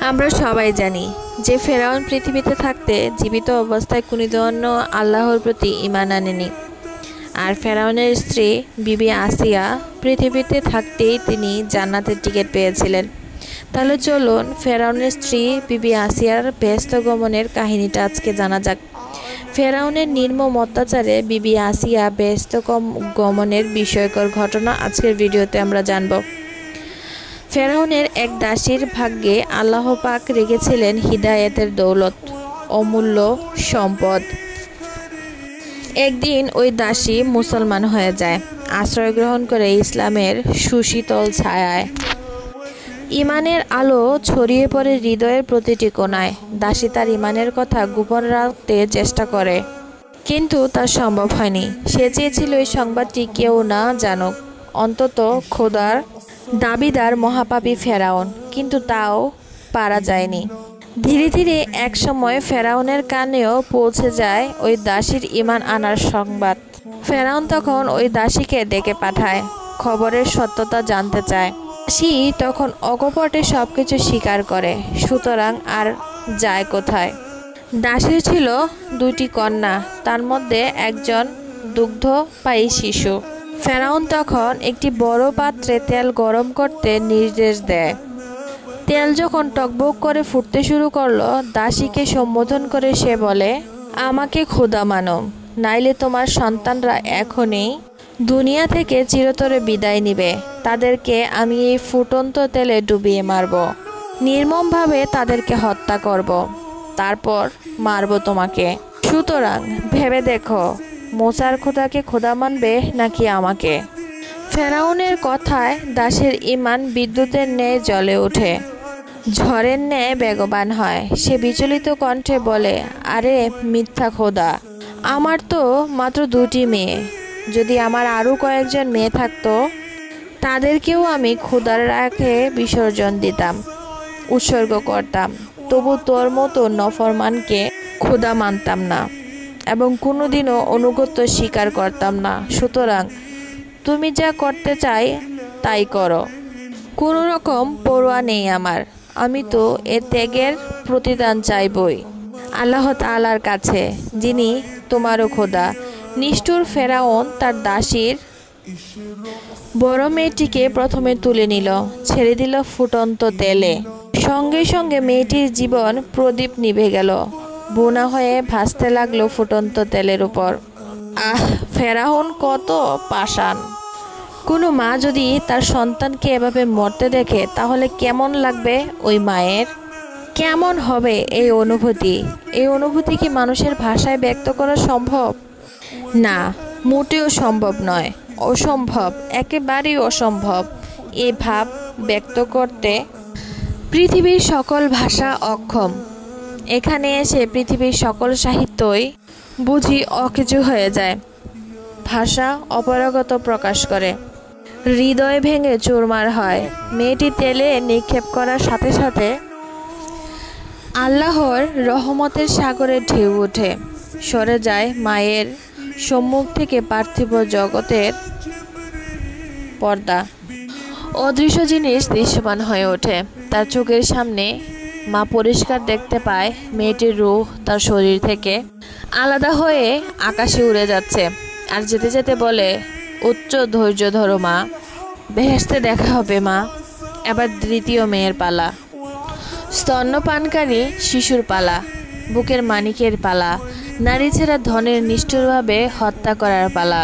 আমরা সবাই জানি যে ফেরাউন পৃথিবীতে থাকতে জীবিত অবস্থায় কোনোদিনও আল্লাহর প্রতি ঈমান আনেনি। আর ফেরাউনের স্ত্রী বিবি আসিয়া পৃথিবীতে থাকতেই তিনি জান্নাতের টিকিট পেয়েছিলেন। তাহলে চলুন ফেরাউনের স্ত্রী বিবি আসিয়ার বেহেশত গমনের কাহিনীটা আজকে জানা যাক। ফেরাউনের নির্মম অত্যাচারে বিবি আসিয়া বেহেশত গমনের বিষয়কর ঘটনা আজকের ভিডিওতে আমরা জানব। ফেরাউনের এক দাসীর ভাগ্যে আল্লাহ পাক রেখেছিলেন হিদায়াতের দৌলত, অমূল্য সম্পদ। একদিন ওই দাসী মুসলমান হয়ে যায়, আশ্রয় গ্রহণ করে ইসলামের সুশীতল ছায়ায়। ইমানের আলো ছড়িয়ে পড়ে হৃদয়ের প্রতিটি কোণায়। দাসী তার ইমানের কথা গোপন রাখতে চেষ্টা করে, কিন্তু তা সম্ভব হয়নি। সে চেয়েছিল এই সংবাদটি কেউ না জানুক, অন্তত খোদার দাবিদার মহাপাপী ফেরাউন, কিন্তু তাও পারা যায়নি। ধীরে ধীরে এক সময় ফেরাউনের কানেও পৌঁছে যায় ওই দাসীর ঈমান আনার সংবাদ। ফেরাউন তখন ওই দাসীকে ডেকে পাঠায়, খবরের সত্যতা জানতে চায়। দাসী তখন অকপটে সবকিছু স্বীকার করে, সুতরাং আর যায় কোথায়। দাসীর ছিল দুইটি কন্যা, তার মধ্যে একজন দুগ্ধপায়ী শিশু। ফেরাউন তখন একটি বড় পাত্রে তেল গরম করতে নির্দেশ দেয়। তেল যখন টকবক করে ফুটতে শুরু করলো, দাসীকে সম্বোধন করে সে বলে, আমাকে খোদা মানো, নাইলে তোমার সন্তানরা এখনই দুনিয়া থেকে চিরতরে বিদায় নিবে। তাদেরকে আমি এই ফুটন্ত তেলে ডুবিয়ে মারব, নির্মমভাবে তাদেরকে হত্যা করব, তারপর মারব তোমাকে। সুতরাং ভেবে দেখো, মোসার খোদাকে খোদা মানবে নাকি আমাকে। ফেরাউনের কথায় দাসের ঈমান বিদ্যুতের ন্যায় জ্বলে ওঠে, ঝড়ের ন্যায় বেগবান হয়। সে বিচলিত কণ্ঠে বলে, আরে মিথ্যা খোদা, আমার তো মাত্র দুটি মেয়ে। যদি আমার আরও কয়েকজন মেয়ে থাকতো, তাদেরকেও আমি খোদার রাখে বিসর্জন দিতাম, উৎসর্গ করতাম। তবু তোর মতো নফরমানকে খোদা মানতাম না এবং কোনোদিনও অনুগত্য স্বীকার করতাম না। সুতরাং তুমি যা করতে চাই তাই করো, কোনো রকম পরোয়া নেই আমার। আমি তো এ ত্যাগের প্রতিদান চাইবই আল্লাহ তাআলার কাছে, যিনি তোমারও খোদা। নিষ্ঠুর ফেরাউন তার দাসীর বড় মেয়েটিকে প্রথমে তুলে নিল, ছেড়ে দিল ফুটন্ত তেলে। সঙ্গে সঙ্গে মেয়েটির জীবন প্রদীপ নিভে গেল, বোনা হয়ে ভাসতে লাগলো ফুটন্ত তেলের উপর। আহ, ফেরাউন কত পাষাণ! কোনো মা যদি তার সন্তানকে এভাবে মরতে দেখে, তাহলে কেমন লাগবে ওই মায়ের? কেমন হবে এই অনুভূতি? এই অনুভূতি কি মানুষের ভাষায় ব্যক্ত করা সম্ভব? না, মোটেও সম্ভব নয়, অসম্ভব, একেবারেই অসম্ভব। এই ভাব ব্যক্ত করতে পৃথিবীর সকল ভাষা অক্ষম। এখানে এসে পৃথিবীর সকল সাহিত্যই বুঝি অকেজো হয়ে যায়। ভাষা অপারগতা প্রকাশ করে, হৃদয় ভেঙে চুরমার হয়। মেয়েটি তেলে নিক্ষেপ করার সাথে সাথে আল্লাহর রহমতের সাগরে ঢেউ ওঠে, সরে যায় মায়ের সম্মুখ থেকে পার্থিব জগতের পর্দা। অদৃশ্য জিনিস দৃশ্যমান হয়ে ওঠে তার চোখের সামনে। মা পরিষ্কার দেখতে পায় মেয়েটির রূহ তার শরীর থেকে আলাদা হয়ে আকাশে উড়ে যাচ্ছে, আর যেতে যেতে বলে, উচ্চ ধৈর্য ধরো মা, বেহেশতে দেখা হবে মা। এবার দ্বিতীয় মেয়ের পালা, স্তন্যপানকারী শিশুর পালা, বুকের মানিকের পালা, নারী ছেড়া ধনের নিষ্ঠুরভাবে হত্যা করার পালা।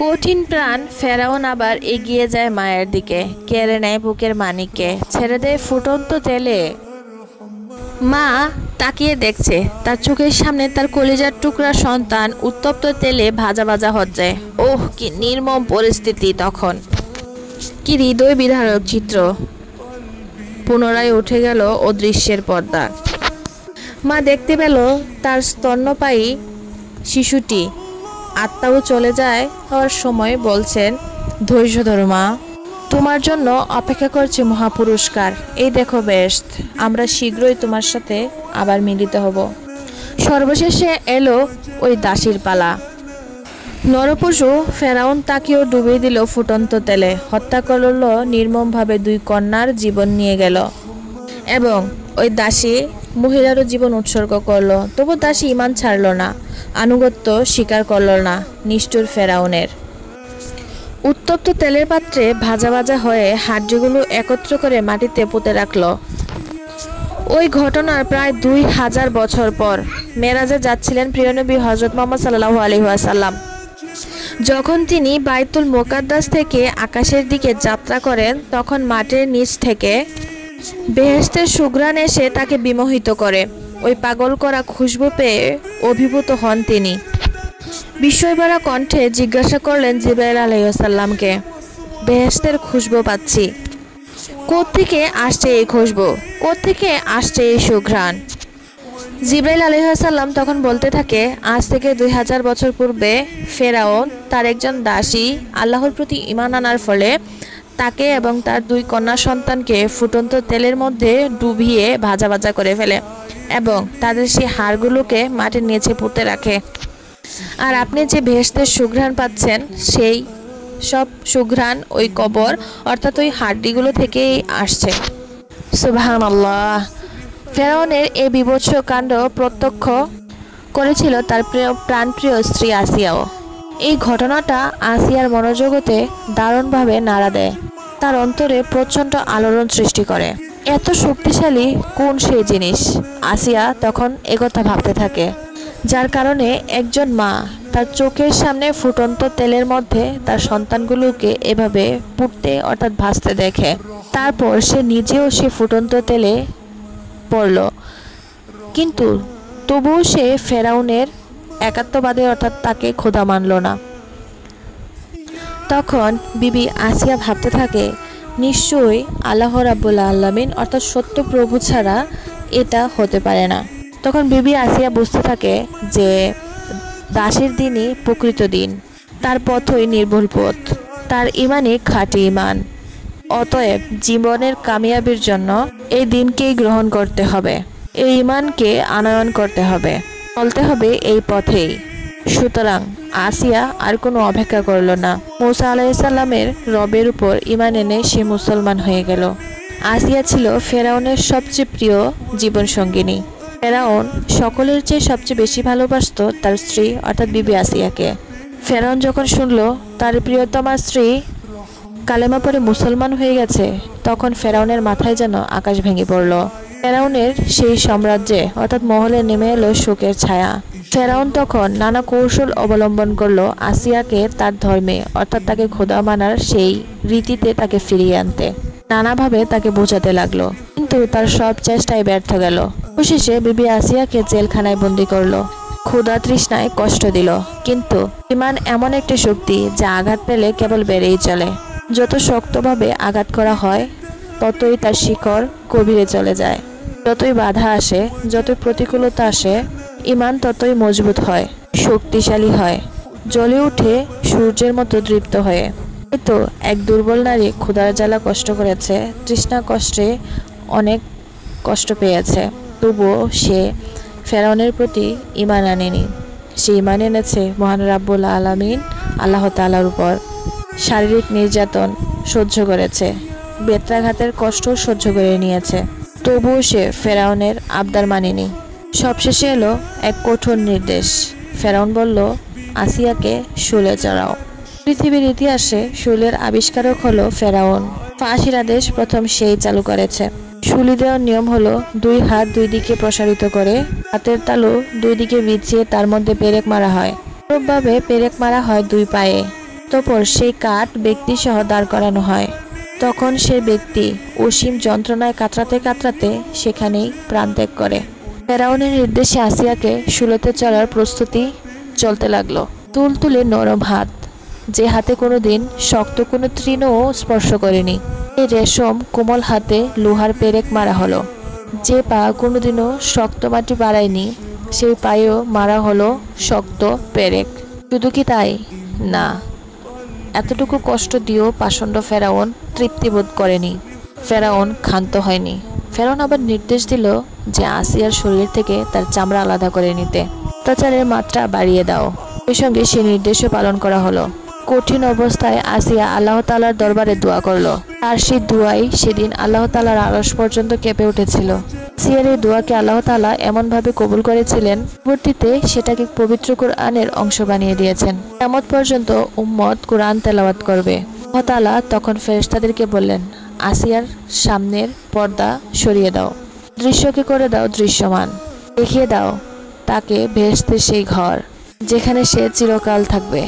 কঠিন প্রাণ ফেরাউন আবার এগিয়ে যায় মায়ের দিকে, কেড়ে নেয় বুকের মানিককে, ছেড়ে দেয় ফুটন্ত তেলে। মা তাকিয়ে দেখছে, তার চোখের সামনে তার কলিজার টুকরা সন্তান উত্তপ্ত তেলে ভাজা ভাজা হচ্ছে। ওহ, কি নির্মম পরিস্থিতি! তখন কি হৃদয় বিদারক চিত্র! পুনরায় উঠে গেল অদৃশ্যের পর্দা। মা দেখতে পেল তার স্তন্যপায়ী শিশুটি আত্মাও চলে যায় হওয়ার সময় বলছেন, ধৈর্য ধরো মা, তোমার জন্য অপেক্ষা করছে মহাপুরস্কার। এই দেখো বেহেশত, আমরা শীঘ্রই তোমার সাথে আবার মিলিত হব। সর্বশেষে এলো ওই দাসীর পালা। নরপশু ফেরাউন তাকেও ডুবিয়ে দিল ফুটন্ত তেলে, হত্যা করল নির্মমভাবে, দুই কন্যার জীবন নিয়ে গেল। এবং ওই দাসী মহিলারও জীবন উৎসর্গ করলো। তবু দাসী ঈমান ছাড়ল না, আনুগত্য স্বীকার করল না নিষ্ঠুর ফেরাউনের। উত্তপ্ত তেলের পাত্রে ভাজা ভাজা হয়ে হাড্ডিগুলো একত্র করে মাটিতে পুঁতে রাখল। ওই ঘটনার প্রায় 2000 বছর পর মেরাজে যাচ্ছিলেন প্রিয় নবী হযরত মুহাম্মদ সাল্লাল্লাহু আলাইহি ওয়াসাল্লাম। যখন তিনি বাইতুল মুকাদ্দাস থেকে আকাশের দিকে যাত্রা করেন, তখন মাটির নিচ থেকে বেহেশতের সুঘ্রাণ এসে তাকে বিমোহিত করে। ওই পাগল করা খুশবু পেয়ে অভিভূত হন তিনি। বিস্ময়ভরা কণ্ঠে জিজ্ঞাসা করলেন জিবরাইল আলাইহিস সালামকে, বেহেশতের খুশবু পাচ্ছি, কোত্থেকে আসছে এই খুশবু, কোত্থেকে আসছে এই সুঘ্রাণ? জিবরাইল আলাইহিস সালাম তখন বলতে থাকে, আজ থেকে 2000 বছর পূর্বে ফেরাউন তার একজন দাসী আল্লাহর প্রতি ঈমান আনার ফলে তাকে এবং তার 2 কন্যা সন্তানকে ফুটন্ত তেলের মধ্যে ডুবিয়ে ভাজা ভাজা করে ফেলে এবং তাদের সেই হাড়গুলোকে মাটির নিচে পুঁতে রাখে। আর আপনি যে বেহেশতের সুঘ্রাণ পাচ্ছেন, সেই সব সুঘ্রাণ ওই কবর অর্থাৎ ওই হাড্ডিগুলো থেকেই আসছে। সুবহানাল্লাহ। ফেরাউনের এই বিভৎস কাণ্ড প্রত্যক্ষ করেছিল তার প্রাণপ্রিয় স্ত্রী আসিয়াও। এই ঘটনাটা আসিয়ার মনোজগতে দারুণভাবে নাড়া দেয়, তার অন্তরে প্রচণ্ড আলোড়ন সৃষ্টি করে। এত শক্তিশালী কোন সেই জিনিস? আসিয়া তখন একথা ভাবতে থাকে, যার কারণে একজন মা তার চোখের সামনে ফুটন্ত তেলের মধ্যে তার সন্তানগুলোকে এভাবে পুড়তে অর্থাৎ ভাজতে দেখে। তারপর সে নিজেও সে ফুটন্ত তেলে পড়ল, কিন্তু তবুও সে ফেরাউনের একাত্মবাদে অর্থাৎ তাকে খোদা মানল না। তখন বিবি আসিয়া ভাবতে থাকে, নিশ্চয়ই আল্লাহ রাব্বুল আলামিন অর্থাৎ সত্য প্রভু ছাড়া এটা হতে পারে না। তখন বিবি আসিয়া বুঝতে থাকে যে দাসের দিনই প্রকৃত দিন, তার পথই নির্ভুল পথ, তার ঈমানই খাঁটি ঈমান। অতএব জীবনের কামিয়াবির জন্য এই দিনকেই গ্রহণ করতে হবে, এই ঈমানকে আনয়ন করতে হবে, চলতে হবে এই পথেই। সুতরাং আসিয়া আর কোনো অপেক্ষা করল না। মূসা আলাইহিস সালামের রবের উপর ঈমান এনে সে মুসলমান হয়ে গেল। আসিয়া ছিল ফেরাউনের সবচেয়ে প্রিয় জীবন সঙ্গিনী। ফেরাউন সকলের চেয়ে সবচেয়ে বেশি ভালোবাসত তার স্ত্রী অর্থাৎ বিবি আসিয়াকে। ফেরাউন যখন শুনল তার প্রিয়তমা স্ত্রী কালেমা পড়ে মুসলমান হয়ে গেছে, তখন ফেরাউনের মাথায় যেন আকাশ ভেঙে পড়ল। ফেরাউনের সেই সাম্রাজ্যে অর্থাৎ মহলে নেমে এলো শোকের ছায়া। ফেরাউন তখন নানা কৌশল অবলম্বন করলো আসিয়াকে তার ধর্মে অর্থাৎ তাকে খোদা মানার সেই রীতিতে তাকে ফিরিয়ে আনতে। নানাভাবে তাকে বোঝাতে লাগলো, কিন্তু তার সব চেষ্টায় ব্যর্থ গেল। অবশেষে বিবি আসিয়াকে জেলখানায় বন্দি করলো, ক্ষুধা তৃষ্ণায় কষ্ট দিল। কিন্তু ঈমান এমন একটি শক্তি যা আঘাত পেলে কেবল বেড়েই চলে। যত শক্তভাবে আঘাত করা হয় ততই তার শিকড় গভীরে চলে যায়। যতই বাধা আসে, যতই প্রতিকূলতা আসে, ঈমান ততই মজবুত হয়, শক্তিশালী হয়, জ্বলে উঠে সূর্যের মতো দীপ্ত হয়ে। তো এক দুর্বল নারী ক্ষুধার জ্বালা কষ্ট করেছে, তৃষ্ণা কষ্টে অনেক কষ্ট পেয়েছে, তবুও সে ফেরাউনের প্রতি ঈমান আনেনি। সে ঈমান এনেছে মহান রাব্বুল আলামিন আল্লাহ তাআলার উপর। শারীরিক নির্যাতন সহ্য করেছে, বেত্রাঘাতের কষ্ট সহ্য করে নিয়েছে, তবুও সে ফেরাউনের আবদার মানেনি। সবশেষে এলো এক কঠোর নির্দেশ। ফেরাউন বলল, আসিয়াকে শুলে চড়াও। পৃথিবীর ইতিহাসে শুলের আবিষ্কারক হলো ফেরাউন। ফাঁসির আদেশ প্রথম সেই চালু করেছে। শুলি দেওয়ার নিয়ম হলো 2 হাত 2 দিকে প্রসারিত করে হাতের তালু 2 দিকে বিছিয়ে তার মধ্যে পেরেক মারা হয়। এরূপভাবে পেরেক মারা হয় 2 পায়ে। তারপর সেই কাঠ ব্যক্তি সহ দাঁড় করানো হয়। তখন সে ব্যক্তি অসীম যন্ত্রণায় কাতরাতে কাতরাতে সেখানেই প্রাণত্যাগ করে। ফেরাউনের নির্দেশে আসিয়াকে শুলোতে চড়ার প্রস্তুতি চলতে লাগলো। তুলতুলে নরম হাত, যে হাতে কোনোদিন শক্ত কোনো তৃণও স্পর্শ করেনি, এই রেশম কোমল হাতে লোহার পেরেক মারা হলো। যে পা কোনোদিনও শক্ত মাটি বাড়ায়নি, সেই পায়েও মারা হলো শক্ত পেরেক। শুধু কি তাই? না, এতটুকু কষ্ট দিয়েও পাষণ্ড ফেরাউন তৃপ্তিবোধ করেনি। ফেরাউন ক্ষান্ত হয়নি। ফেরাউন আবার নির্দেশ দিল যে আসিয়ার শরীর থেকে তার চামড়া আলাদা করে নিতে, অত্যাচারের মাত্রা বাড়িয়ে দাও। সেই সঙ্গে সে নির্দেশও পালন করা হলো। কঠিন অবস্থায় আসিয়া আল্লাহ তাআলার দরবারে দোয়া করলো। আর সেই দোয়াই সেদিন আল্লাহ তাআলার আরশ পর্যন্ত কেঁপে উঠেছিল। আসিয়ার এই দোয়াকে আল্লাহ তাআলা এমনভাবে কবুল করেছিলেন, পরবর্তীতে সেটাকে পবিত্র কোরআনের অংশ বানিয়ে দিয়েছেন। কিয়ামত পর্যন্ত উম্মত কোরআন তেলাওয়াত করবে। আল্লাহ তাআলা তখন ফেরেশতাদেরকে বললেন, আসিয়ার সামনের পর্দা সরিয়ে দাও, দৃশ্যকে করে দাও দৃশ্যমান, দেখিয়ে দাও তাকে বেহেশতের সেই ঘর যেখানে সে চিরকাল থাকবে।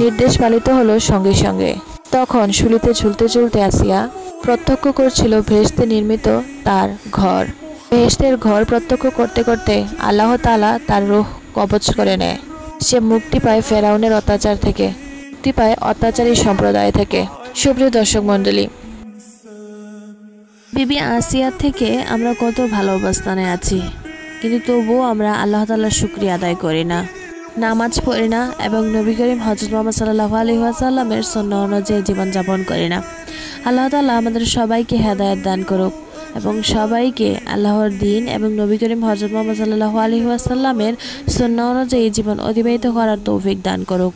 নির্দেশ পালিত হলো সঙ্গে সঙ্গে। তখন শুলিতে ঝুলতে ঝুলতে আসিয়া প্রত্যক্ষ করছিল বেহেশতে নির্মিত তার ঘর। বেহেশতের ঘর প্রত্যক্ষ করতে করতে আল্লাহ তাআলা তার রূহ কবজ করে নেয়। সে মুক্তি পায় ফেরাউনের অত্যাচার থেকে, মুক্তি পায় অত্যাচারী সম্প্রদায় থেকে। সুপ্রিয় দর্শক মণ্ডলী, বিবি আসিয়ার থেকে আমরা কত ভালো অবস্থানে আছি, কিন্তু তবুও আমরা আল্লাহ তাআলার শুকরিয়া আদায় করি না, নামাজ পড়ি না এবং নবী করিম হযরত মুহাম্মদ সাল্লাল্লাহু আলাইহি ওয়াসাল্লামের সুন্নাহ অনুযায়ী জীবনযাপন করি না। আল্লাহ তাআলা আমাদের সবাইকে হেদায়েত দান করুক এবং সবাইকে আল্লাহর দ্বীন এবং নবী করিম হযরত মুহাম্মদ সাল্লাল্লাহু আলাইহি ওয়াসাল্লামের সুন্নাহ অনুযায়ী জীবন অতিবাহিত করার তৌফিক দান করুক।